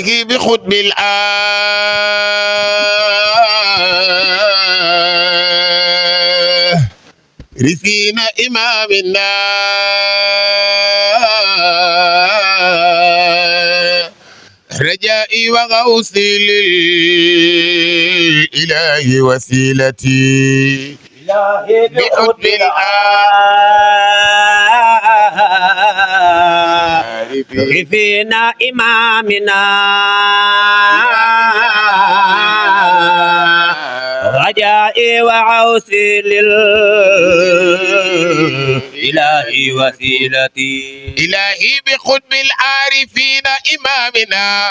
بخطب العارفين إمامنا رجائي وغوصي للإله وسيلتي بحب العارفين إمامنا رجائي وعوسي للإله وسيلتي إلهي بخطب العارفين إمامنا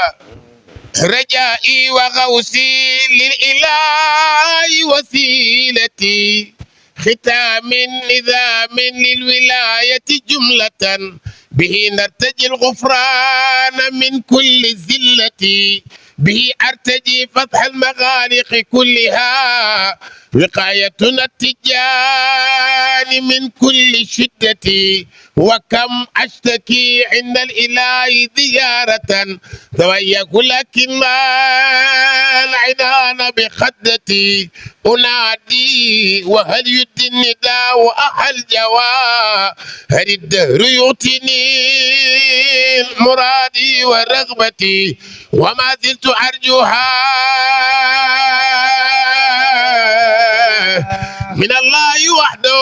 رجائي وغوصي للإله وسيلتي ختام نظام للولاية جملة به نرتجي الغفران من كل زلة به أرتجي فتح المغالق كلها وقايتنا التجان من كل شدة وكم أشتكي عند الإله زيارة تويك لكن العنان بخدتي أنادي وهل يدي النداء أحل جوا هل الدهر يعطيني مرادي ورغبتي وما زلت أرجوها من الله وحده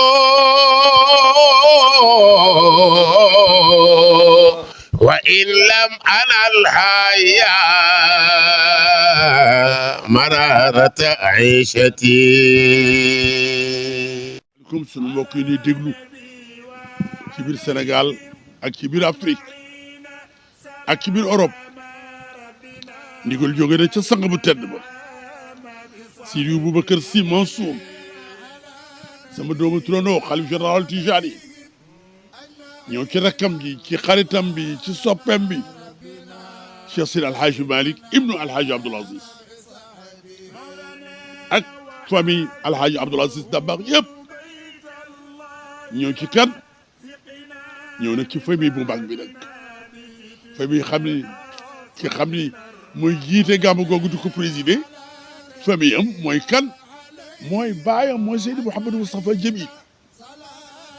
وإن لم أنلها يا مرارة عيشتي. comme sunu mbokk yi ñuy déglu ci biir Sénégal ak ci biir Afrique ak ci biir Europe ndigal jóge na ca sang bu tedd ba Seydi Boubacar Sy Mansour sama doomu turandoo xalif général Tijani ñëw ci rakkam ji ci xaritam bi ci soppem bi Cheikh Seydi Alhaji Malick ibnu Alhaji Abdoul Aziz ak famille Alhaji Abdoul Aziz Dabakh yëpp ñëw ci kan ñëw nag ci famille bu mag bi nag famille xam ni mooy jiite gàmmu googu di ko présider famille am mooy kan mooy baayam mooy Seydi Mouhamadou Moustapha Jamil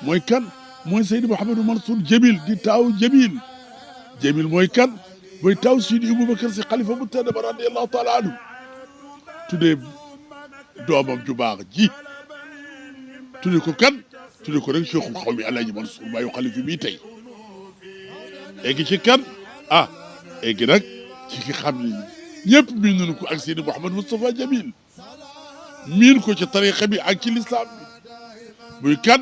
mooy kan mooy Seydi Mouhamadou Mansour Jamil di taaw Jamil mooy kan mooy taaw Seydi Boubacar Sy xalifa bu tedd ba radiyallahu taala anhu tuddee doomam ju baax ji tuddee ko kan tuddee ko rek Cheikhul Xawmi Alaaji Mansour baayu xalifa bii tey eggi ci kan eggi nag ci ki xam ni ñëpp miin nañu ko ak Seydi Mouhamadou Moustapha Jamil miin ko ci tariqa bi ak ci lislaam bi muy kan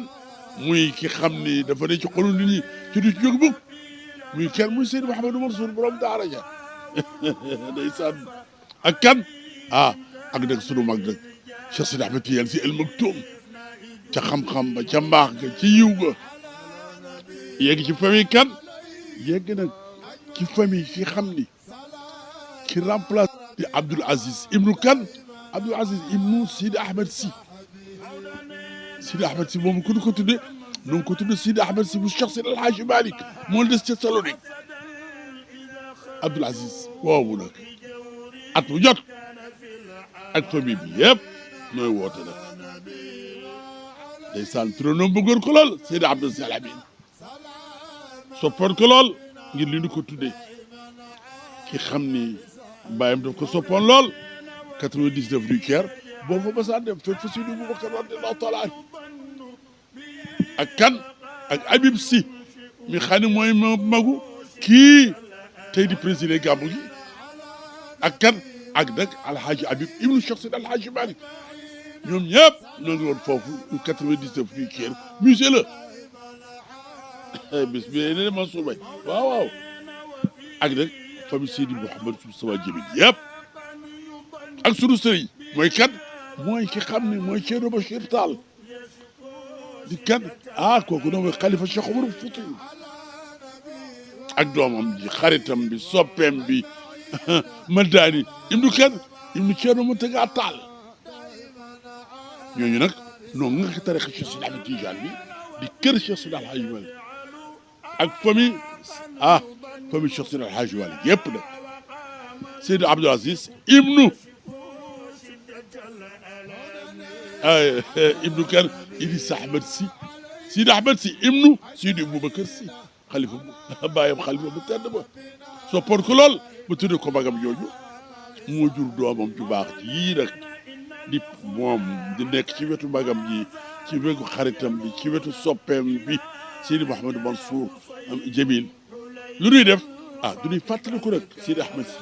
muy ki xam ni dafa ne ci xolu nit ñi ci du ci jóg mukk muy kan muy Seydi Mouhamadou Mansour borom daara ja ndeysaan ak kan ak nag sunu mag nag Cheikh Sidi Ahmed Tidiane Sy Al Maktoum ca xam-xam ba ca mbaax ga ci yiw ga yegg ci famille kan yegg nag ci famille ki xam ni ki remplace di Abdoul Aziz ibnu kan Abdoul Aziz ibnu Sidi Ahmed Sy moomu ku ñu ko tudde nu ngi ko tudde Sidi Ahmed Sy bu Cheikh Seydi El Hadji Malick moo des ca Salonique Abdoul Aziz boobu nag at mu jot ak famille bi yëpp nooy woote nag ndeysaan turandoom bëggoon ko lool Seydi Abdou Salamine soppoon ko lool ngir li ñu ko tuddee ki xam ni bàyyam daf ko soppoon lool 99 du Caire boo fa basaan dem fekk fa Seydi Boubacar radiyallahu taala anhu ak kan ak Habib Sy mi xam ne mooy magu kii tey di président gàmmu gi ak kan ak nag alhaji Habib ibnu Cheikh Seydi Alhaji Malick ñoom ñëpp ñoo ngi woon foofu 99 du Caire musée la bis bi ne Mansour Mbaye waaw ak nag famille Seydi Mouhamadou Moustapha Jamil yëpp ak sunu sëriñ mooy kan mooy ki xam ne mooy Thierno Bachir Tall di kan kooku noonu mooy xalifa Cheikh Omar Fouti ak doomam ji xaritam bi soppeem bi Madani ibnu kan ibnu Thierno Mountaga Tall ñooñu nag noonu nga tarixa Cheikh Sidi Ahmed Tidiane bi di kër Cheikh Sidi Alhaji Malick ak famille famille Cheikh Sidi Alhaji Malick yëpp nag Seydi Abdoul Aziz ibnu ibnu kan Idriss Ahmed Sy Seydi Ahmed Sy ibnu Seydi Boubacar Sy xalifa bàyyam xalifa bu tedd ba soppoon ko lool ba tudde ko magam jooju moo jur doomam ju baax ci yii nag di moom di nekk ci wetu magam ji ci wetu xaritam bi ci wetu soppeem bi Seydi Mouhamadou Mansour Jamil lu ñuy def du ñuy fàttaliku rek Seydi Ahmed Sy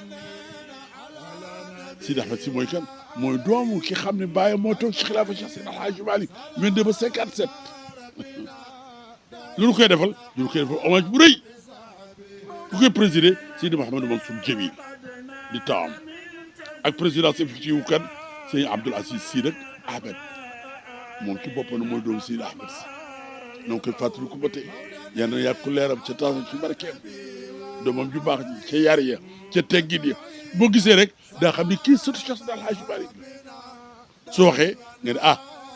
Seydi Ahmed Sy mooy kan mooy doomu ki xam ne bàyyam moo toog ci xilaafa Cheikh Seydi El Hadji Malick 22 ba 57 lu ñu koy defal hommage bu rëy ku koy présider Seydi Mouhamadou Mansour Jamil di taam ak présidence effective kan Seydi Abdoul Aziz Sy nag Ahmed moom ci boppam mooy doomu Seydi Ahmed Sy ñoo ngi koy fàttali ko ba tey yal na yàgg ko leeram ca taasam ci barkeem doomam ju baax ji ca yar ya ca teggin ya boo gisee rek daa xam ne kii surtout Cheikh Seydi El Hadji Malick soo waxee nga ne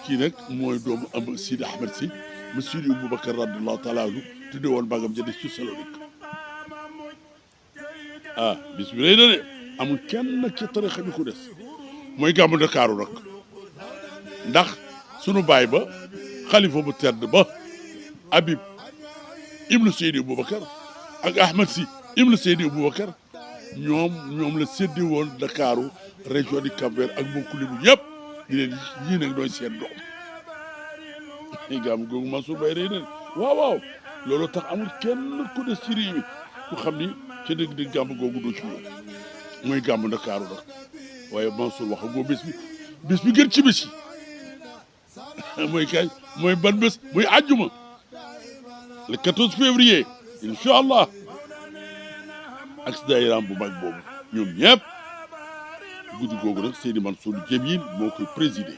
kii nag mooy doomu am Seydi Ahmed Sy mu Seydi Boubacar radiyallahu taala anhu tudde woon magam ja des ci Salonique bis bi rëy na ne amul kenn nag ci tarixa bi ku des mooy gàmmu Ndakaaru nag ndax sunu baay ba xalifa bu tedd ba Habib ibnu Seydi Boubacar ak Ahmed Sy ibnu Seydi Boubacar ñoom la séddi woon Ndakaaru région du Cap-Vert ak mbokku limu yëpp di leen yii nag doon seen doom gàmmu googu Mansour Baye rëy na waaw loolu tax amul kenn ku des ci réew mi ku xam ni ca dëgg-dëgg gàmmu googu doo ci woon mooy gàmmu Ndakaaru nag waaye Mansour wax agoo bés bi gën ci bés yi mooy kay mooy ban bés muy àjjuma le 14 février incha allah ak si daayiraam bu mag boobu ñoom ñëpp guddi googu nag Seydi Mansour Jamil moo koy présider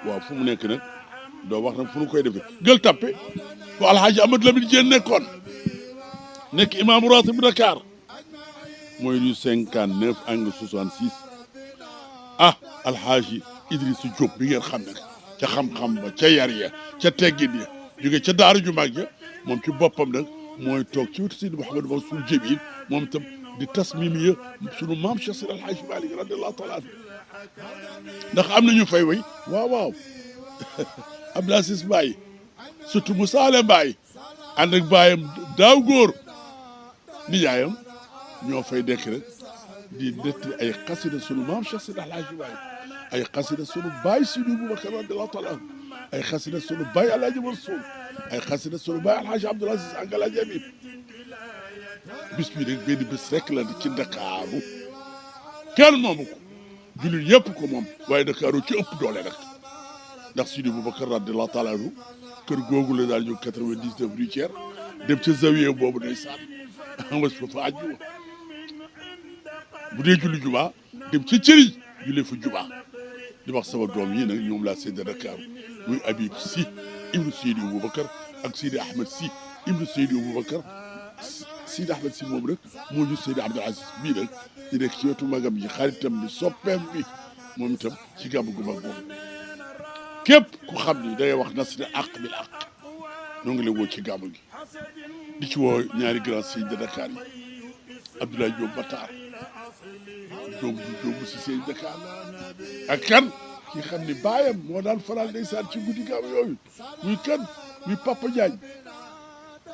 waaw fu mu nekk nag doo wax nag fu nu koy defee Gueule Tapée fu Alhaji Amadou Lamine Diène nekkoon nekk imaamu ratib bu Dakar mooy rue 59 angle 66 Alhaji Idrissa Diop bi ngeen xam ne ca xam-xam ba ca yar ya ca teggin ya jóge ca daaru ju mag ja moom ci boppam nag mooy toog ci wetu Seydi Mouhamadou Mansour Jamil moom itam di tasmim ya sunu maam Cheikh Seydi El Hadji Malick radiyallahu taala anhu ndax am nañu fay way waaw Abdoul Aziz Mbaye surtout Moussa Ale Mbaye ànd ak baayam daaw góor nijaayam ñoo fay dekk rek di netti ay xasida sunu maam Cheikh Seydi El Hadji Malick ay xasida sunu baay Seydi Boubacar radiyallahu taala anhu ay xasida sunu baay Alhaji Mansour ay xasida sunu baay Alhaji Abdoul Aziz ak Alhaji Habib bis bi rek benn bés rek la di ci Ndakaaru kenn moomu ko jullit yëpp ko moom waaye Ndakaaru ci ëpp doole nag ndax Seydi Boubacar radiyallahu taala anhu kër googu la daal ñu 99 rue Thiers dem ca zawiya boobu day saan was fa àjjuma bu dee julli juma dem ca cëriñ jullee fa juma di wax sama doom yi nag ñoom laa séddee Ndakaaru muy Habib Sy ibnu Seydi Boubacar ak Seydi Ahmed Sy ibnu Seydi Boubacar Seydi Ahmed Sy moom rek moo ñu Seydi Abdoul Aziz bii nag di nekk ci wetu magam ji xaritam bi soppeem bi moom itam ci gàmmu gu mag boobu képp ku xam ni day wax nasri àq bil àq ñoo ngi lay woo ci gàmmu gi di ci woo ñaari grand sëñ de Dakar yi Abdoulaye Diop Matar doom si sëñ Dakar ak kan ki xam ni baayam moo daan faral ndeysaan ci guddi gàmmu yooyu muy kan muy Papa Diagne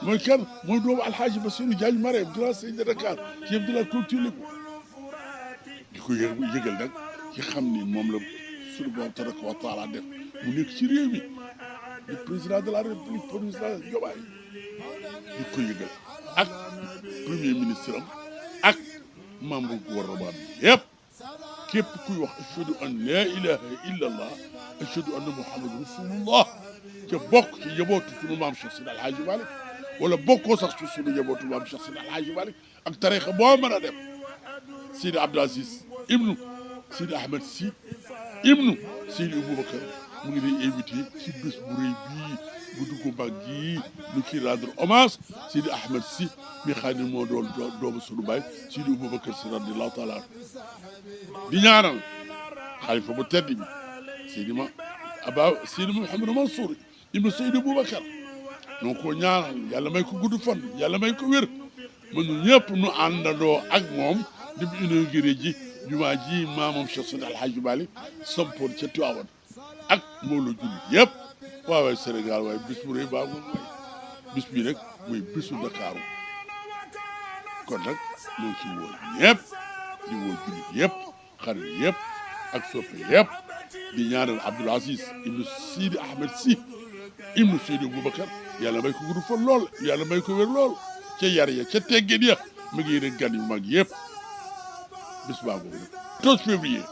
mooy kan mooy doomu Alhaji Bassirou Diagne Marème grand sëñ de Dakar ci yëpp di la culture di ko yëgal nag ci xam ni moom la sunu borom tabaraka wa taala def mu nekk ci réew mi di président de la république président Diomaye di ko yëgal ak premier ministre am ak membre gouvernement bi yëpp képp kuy wax ashhadu an la ilaha illa allah ashhadu anna muhammadu rasulullah ca bokk ci yebootu sunu maam Cheikh Seydi El Hadji Malick wala bokkoo sax ci sunu yebootu maam Cheikh Seydi El Hadji Malick ak tarixa boo mën a def Seydi Abdoul Aziz ibnu Seydi Ahmed Sy ibnu Seydi Boubacar mu ngi lay invité ci bés bu rëy bii guddi gu mag gii ñu ciy rendre hommage Seydi Ahmed Sy mi xam ne moo doon doomu sunu baay Seydi Boubacar Sy radiyallahu taala di ñaanal xalifa bu tedd bi Seydi Mouhamadou Mansour ibnu Seydi Boubacar ñoo ko ñaanal yàlla may ko gudd fan yàlla may ko wér mën ñu ñëpp nu àndandoo ak moom di mu inauguré ji jumaa ji maamam Cheikh Seydi El Hadji Malick sampoon ca Tiwaawan ak mbooloo julli yëpp waaye Sénégal waaye bis bu rëy baa moom mooy bis bi rek mooy bisu Ndakaaru kon nag ñoo ci woo ñëpp di woo jullit yëpp xarit yëpp ak soppe yëpp di ñaanal Abdoul Aziz ibnu Sidi Ahmed Sy ibnu Seydi Boubacar yàlla may ko gudd fan lool yàlla may ko wér lool ca yar ya ca teggin ya mu ngi rek gan yu mag yëpp bis baa boobu nag 14 février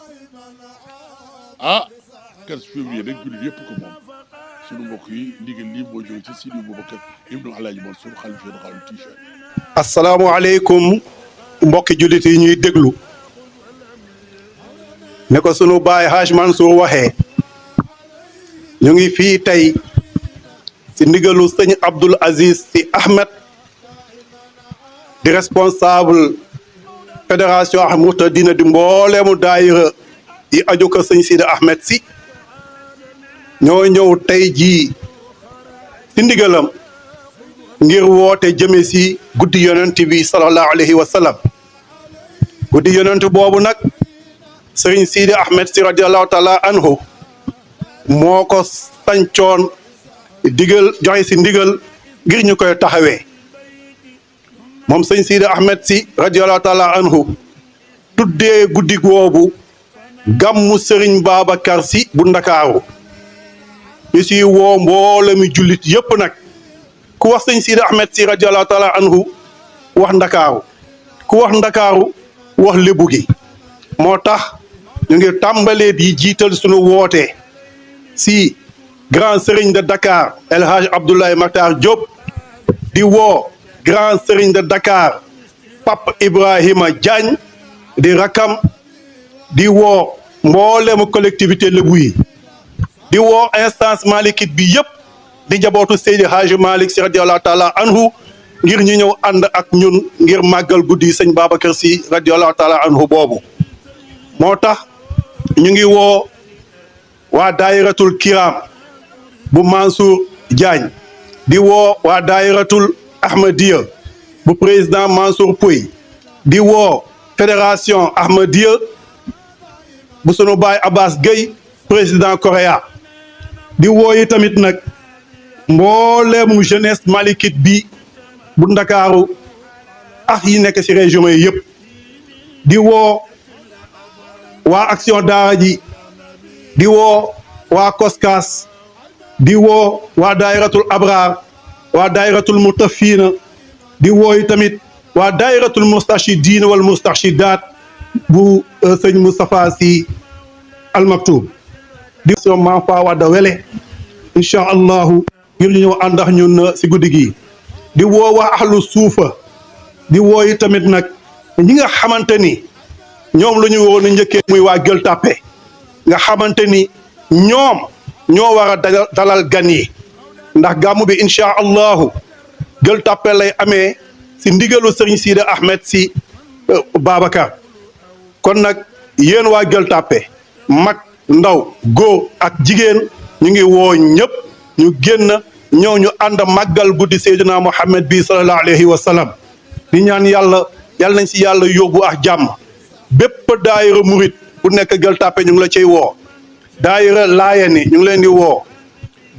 14 février nag jullit yëpp ko moom sunu mbokk yi ndigal lii moo jóge ci Sidi Boubacar ibnu Alaaji Mansour xalifa général Tijaan. asalaamualeykum mbokki jullit yi ñuy déglu ne ko sunu baay Haj Mansour waxee ñu ngi fii tey si ndigalu sëñ Abdoul Aziz Sy Ahmed di responsable fédération Ahmed Moutadina di mbooleemu daayira yi aju ko sëñ Sidi Ahmed Sy ñoo ñëw tey jii si ndigalam ngir woote jëme si guddi yonent bi sallallahu alayhi wa sallam guddi yonent boobu nag sëriñ Sidi Ahmed Sy radiallahu taala anhu moo ko sancoon digal joxe si ndigal ngir ñu koy taxawee moom sëñ Sidi Ahmed Sy radiallahu taala anhu tuddee guddi goobu gàmmu sëriñ Babacar Sy bu Ndakaaru ñu si woo mbooloo mi jullit yëpp nag ku wax sëñ Sidi Ahmed Sy radiallahu taala anhu wax Ndakaaru ku wax Ndakaaru wax lébu gi moo tax ñu ngi tàmbalee di jiital sunu woote si grand serigne de Dakar El Hadj Abdoulaye Makhtar Diop di woo grand serigne de Dakar Pape Ibrahima Diagne di rakam di woo mboolemu collectivité lébu yi di woo instance malikite bi yëpp di njabootu Seydi Hadji Malick Sy radiallahu taala anhu ngir ñu ñëw ànd ak ñun ngir màggal guddi sëñ Babacar Sy radiallahu taala anhu boobu moo tax ñu ngi woo waa daayiratul kiram bu Mansour Diagne di woo waa daayiratul Ahmadiyya bu président Mansour Pouy di woo fédération Ahmadiyya bu sunu baay Abbas Gueye président Korea di woo yi tamit nag mbooleemu jeunesse malikite bi bu Ndakaaru ak yi nekk ci région yi yëpp di woo waa action daara ji di woo waa Koskas di woo waa daayiratul Abrar waa daayiratul Mutafina di woo yi tamit waa daayiratul Moustachidine wal Moustarchidat bu sëñ Moustapha Sy Al Maktoum di so man fa wadda wele incha allahu ngir ñu ñëw àndax ñun si guddi gi di woo waa ahlu suufa di woo yi tamit nag ñi nga xamante ni ñoom la ñu waroon a njëkkee muy waa Gueule Tapée nga xamante ni ñoom ñoo war a dalal gan yi ndax gàmmu bi incha allahu Gueule Tapée lay amee si ndigalu sëriñ Sidi Ahmed Sy Babacar kon nag yéen waa Gueule Tapée mag ndaw góor ak jigéen ñu ngi woo ñëpp ñu génn ñëw ñu ànd màggal guddi Seydina Muhammad bi sallallahu alayhi wa sallam di ñaan yàlla nañ si yàlla yóbbu ak jàmm bépp daayira murit bu nekk Gueule Tapée ñu ngi la cay woo daayira Laayeen yi ñu ngi leen di woo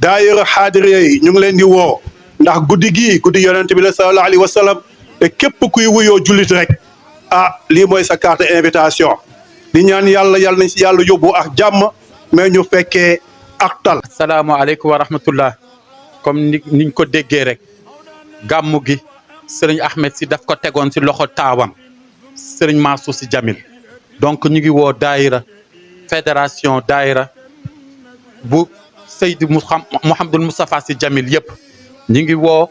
daayira xaadiriya yi ñu ngi leen di woo ndax guddi gii guddi yonent bi la sallallahu alayhi wa sallam te képp kuy wuyoo jullit rek lii mooy sa carte invitation di ñaan yàlla nañ si yàlla yóbbu ak jàmm mais ñu fekkee ak tal. asalaamaaleykum wa rahmatullah comme niñ ko déggee rek gàmmu gi sëriñ Ahmed Sy daf ko tegoon si loxo taawam sëriñ Mansour Sy Djamil donc ñu ngi woo daayira fédération daayira bu Seydi Mouhamadul Moustapha Sy Djamil yëpp ñu ngi woo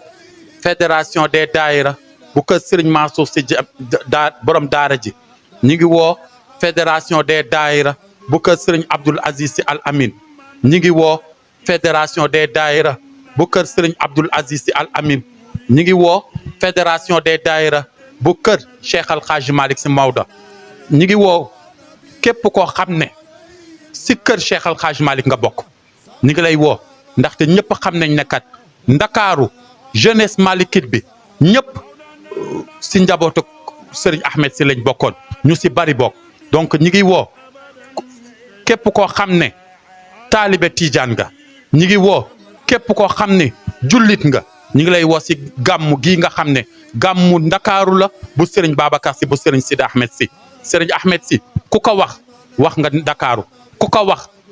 fédération des daayira bu kër sëriñ Mansour Sy borom daara ji ñu ngi woo fédération des daayira bu kër sëriñ Abdoul Aziz Sy Al Amin ñu ngi woo fédération des daayira bu kër sëriñ Abdoul Aziz Sy Al Amin ñu ngi woo fédération des daayira bu kër Cheikh Al Hadji Malick Sy Maodo ñu ngi woo képp koo xam ne si kër Cheikh Al Hadji Malick nga bokk ñu ngi lay woo ndaxte ñëpp xam nañ ne kat Ndakaaru jeunesse malikite bi ñëpp si njabootu Serigne Ahmed Sy lañ bokkoon ñu si bari bokk donc ñi ngi woo képp koo xam ne taalibe Tijaan nga ñi ngi woo képp koo xam ne jullit nga ñi ngi lay woo si gàmmu gii nga xam ne gàmmu ndakaaru la bu Serigne Babacar Sy bu Serigne Sidi Ahmed Sy Serigne Ahmed Sy ku ko wax nga ndakaaru ku ko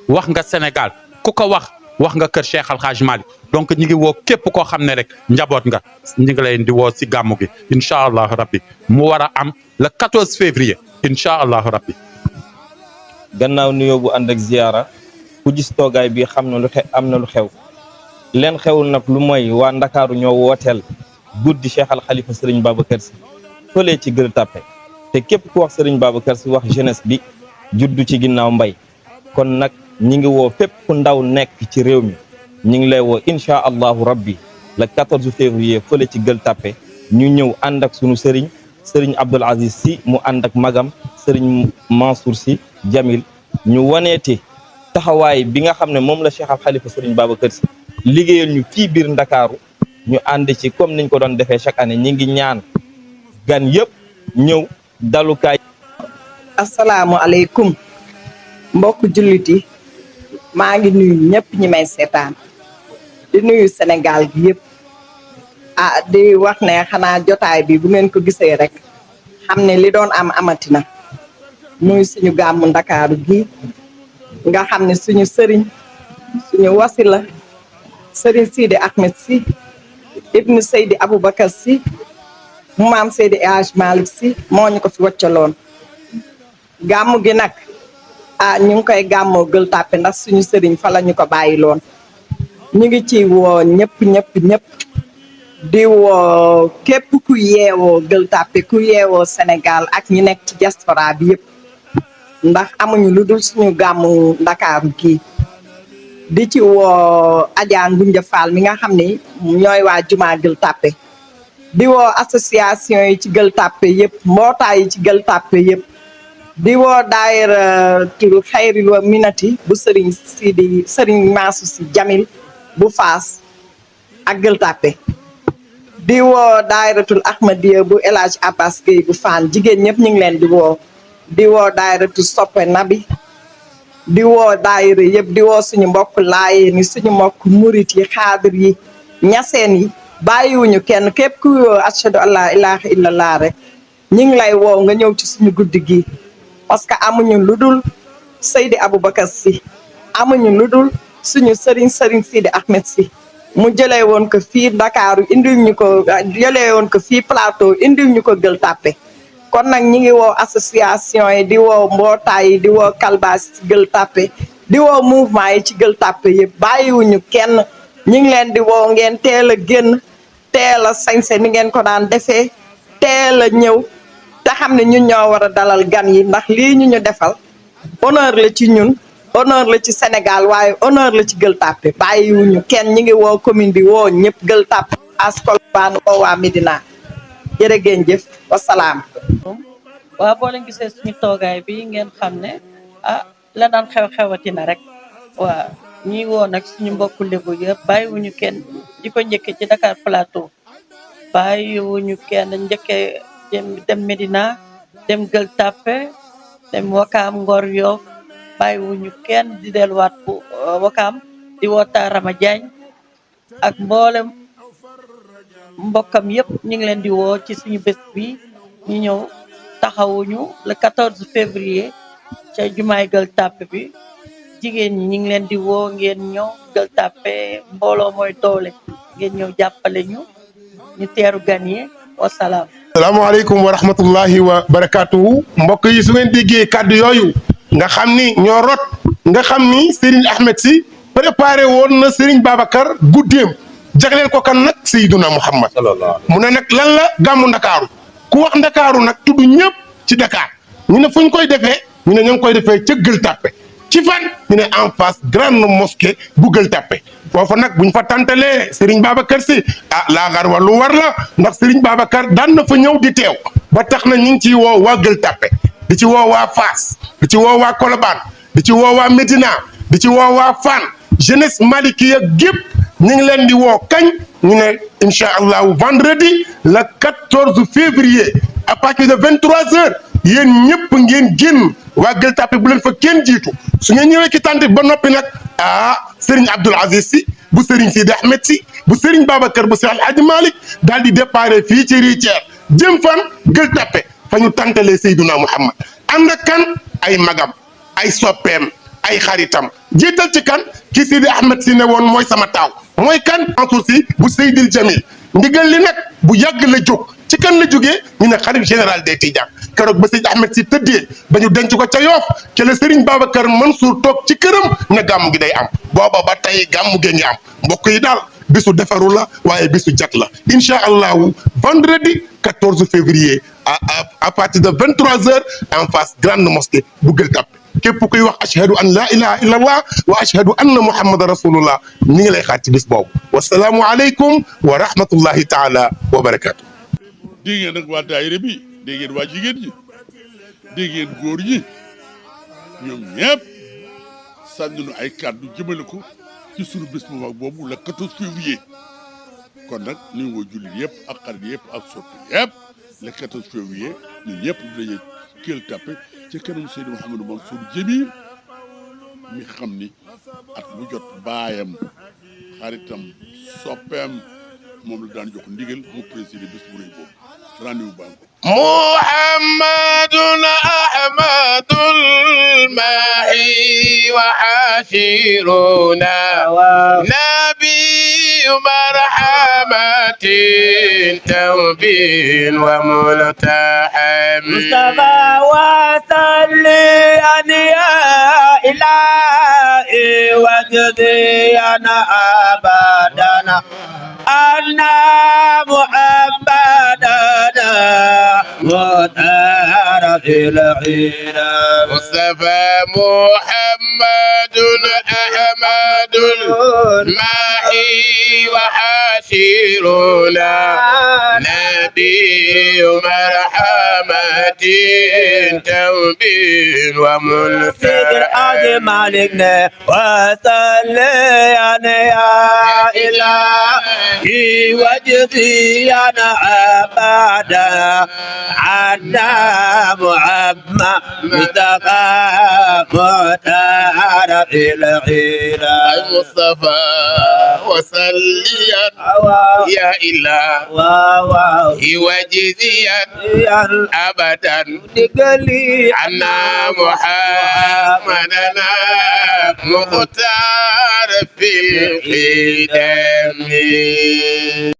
wax nga Sénégal ku ko wax nga kër Cheikh Al Hadj Malick donc ñi ngi woo képp koo xam ne rek njaboot nga ñi ngi leen di woo si gàmmu gi incha allahu rabbi mu war a am le 14 février incha allahu rabbi. gannaaw nuyoo bu ànd ak ziyaara ku gis toogaay bi xam na lu am na lu xew leen xewul nag lu mooy waa ndakaaru ñoo wooteel guddi Cheikh Al Khalifa Serigne Babacar Sy fële ci Gueule Tapée te képp ku wax Serigne Babacar Sy wax jeunesse bi juddu ci ginnaaw mbay kon nag ñi ngi woo fépp ku ndaw nekk ci réew mi ñi ngi lay woo incha allahu rabbi le 14 février fële ci Gueule Tapée ñu ñëw ànd ak sunu Serigne Abdoul Aziz Sy mu ànd ak magam Serigne Mansour Sy Jamil ñu waneeti taxawaay bi nga xam ne moom la Cheikh Al Khalifa Serigne Babacar Sy liggéeyal ñu fii biir ndakaaru ñu ànd ci comme niñ ko doon defee chaque année ñi ngi ñaan gan yëpp ñëw dalukaay. asalaamualeykum mbokk jullit yi maa ngi nuyu ñëpp ñi may seetaan di nuyu Sénégal gi yëpp di wax ne xanaa jotaay bi bu ngeen ko gisee rek xam ne li doon amatina muy suñu gàmmu ndakaaru gi nga xam ne suñu sëriñ suñu wasila sëriñ Sidi Ahmed Sy ibnu Seydi Aboubacar Sy mu maam Seydi El Hadj Malick Sy moo ñu ko fi waccaloon gàmmu gi nag ñu ngi koy gàmmoo Gueule Tapée ndax suñu sëriñ fa la ñu ko bàyyi loon ñu ngi ci woo ñëpp di woo képp ku yeewoo Gueule Tapée ku yeewoo Sénégal ak ñi nekk ci diaspora bi yëpp ndax amuñu lu dul suñu gàmmu ndakaaru kii di ci woo Adja Ngunja Fall mi nga xam ni ñooy waa jumaa Gueule Tapée di woo association yi ci Gueule Tapée yëpp mbootaay yi ci Gueule Tapée yëpp di woo daayira tul xayril wa minati bu Serigne Mansour Sy Jamil bu Faas ak Gueule Tapée di woo daayiratul Ahmadiya bu El Hadj Abbas Gueye bu Faan jigéen ñëpp ñu ngi leen di woo daayiratul Soppe Nabi di woo daayira yëpp di woo suñu mbokk laayeen yi suñu mbokk murit yi xaadir yi ñaseen yi bàyyiwuñu kenn képp ku woo ashhadu an laa ilaaha illallah rek ñu ngi lay woo nga ñëw ci suñu guddi gi parce que amuñu lu dul Seydi Aboubacar Sy amuñu lu dul suñu sëriñ Sidi Ahmed Sy mu jëlee woon ko fii Ndakaaru indil ñu ko jëlee woon ko fii Plateau indil ñu ko Gueule Tapée kon nag ñi ngi woo association yi di woo mbootaay yi di woo kalbaas ci Gueule Tapée di woo mouvement yi ci Gueule Tapée yëpp bàyyiwuñu kenn ñi ngi leen di woo ngeen teel a génn teel a sañse ni ngeen ko daan defee teel a ñëw te xam ne ñun ñoo war a dalal gan yi ndax lii ñu defal honneur la ci ñun honneur la ci Sénégal waaye honneur la ci Gueule Tapée bàyyiwuñu kenn ñi ngi woo commune bi woo ñëpp Gueule Tapée as Colobane woo waa Médina jërë ngeen jëf wasalaam. waaw boo leen gisee suñu toogaay bi ngeen xam ne la daan xew-xewatina rek waaw ñi woo nag suñu mbokku lébu yëpp bàyyiwuñu kenn di ko njëkkee ci Dakar Plateau bàyyiwuñu kenn njëkkee dem Médina dem Gueule Tapée dem Wakaam Ngor Yoff bàyyiwuñu kenn di delluwaat bu Wakaam di woo Tarama Diagne ak mboolem mbokkam yëpp ñu ngi leen di woo ci suñu bés bi ñu ñëw taxawuñu le 14 février ca jumaay Gueule Tapée bi jigéen ñi ñu ngi leen di woo ngeen ñëw Gueule Tapée mbooloo mooy doole ngeen ñëw jàppale ñu teeru gan yi wasalaam. salaamaaleykum wa rahmatullahi wa barakaatuhu mbokk yi su ngeen déggee kàddu yooyu nga xam ni ñoo rot nga xam ni Serigne Ahmed Sy préparé woon na Serigne Babacar guddeem jagleel ko kan nag Seydina Muhammad mu ne nag lan la gàmmu ndakaaru ku wax ndakaaru nag tudd ñëpp ci Dakar ñu ne fu ñu koy defee ñu ne ñoo ngi koy defee ca Gueule Tapée ci fan ñu ne en face grande mosquée bu Gueule Tapée foofu nag buñ fa tantalee Serigne Babacar Sy laagar wa lu war la ndax Serigne Babacar daan na fa ñëw di teew ba tax na ñu ngi ciy woo waa Gueule Tapée di ci woo waa Fass di ci woo waa Colobane di ci woo waa Médina di ci woo waa Fann jeunesse malikiya gépp ñu ngi leen di woo kañ ñu ne incha allahu vendredi le 14 février à partir de 23h yéen ñëpp ngeen génn waa Gueule Tapée bu leen fa kenn jiitu su ngeen ñëwee ci tànt bi ba noppi nag Serigne Abdoul Aziz Sy bu Serigne Sidi Ahmed Sy bu Serigne Babacar bu Cheikh El Hadji Malick daal di déparé fii ci Rithière jëm fan Gueule Tapée fa ñu tàntalee Seydouna Muhammad ànd ak kan ay magam ay soppeem ay xaritam jiital ci kan ki Sidi Ahmed Sy ne woon mooy sama taaw mooy kan Mansour Sy bu Seydil Jamil ndigal li nag bu yàgg la jóg ci kan la jógee ñu ne xalif général des Tidianes keroog ba Seydi Ahmed Sy tëddee ba ñu denc ko ca Yoof ca la Serigne Babacar Mansour toog ci këram ne gàmmu gi day am booba ba tey gàmmu gi ngi am mbokk yi daal bisu defaru la waaye bisu jag la incha allahu vendredi 14 février à partir de 23h en face grande mosquée bu Gueule Tapée képp kuy wax ashhadu an la ilaha illa allah wa ashhadu anna muhammadan rasulullah ñi ngi lay xaar ci bis boobu wasalaamu aleykum wa rahmatullahi taala wa barakatuh. dégg ngeen nag waa daayira bi dégg ngeen waa jigéen ñi dégg ngeen góor ñi ñoom ñëpp sànni nu ay kàddu jëmale ko ci sunu bés bu mag boobu le 14 février kon nag ñu ngi woo jullit yëpp ak xarit yëpp ak soppi yëpp le 14 février ñun ñëpp ñu daje Gueule Tapée ci kanam Seydi Mouhamadou Mansour Djamil mi xam ni at mu jot baayam xaritam soppeem moom la daan jox ndigal mu présider bés bu rëy boobu rendez-vous baa ngi محمد أحمد الماحي وحاشرنا نبي مرحمة توبين وملتحم مصطفى وصلي يا إلهي وجدي أنا أبدنا أن محمدنا مطهر في العيلة مصطفى محمد أحمد الماحي وحاشرنا نبي مرحمة توبين سيدر أجمالنا وصلي يا إلهي وجدي أنا أبدا عنا محمد مصطفى مطهر العيلة المصطفى وصليا يا إلهي وجزيا أبدا عنا محمدنا مختار في القدم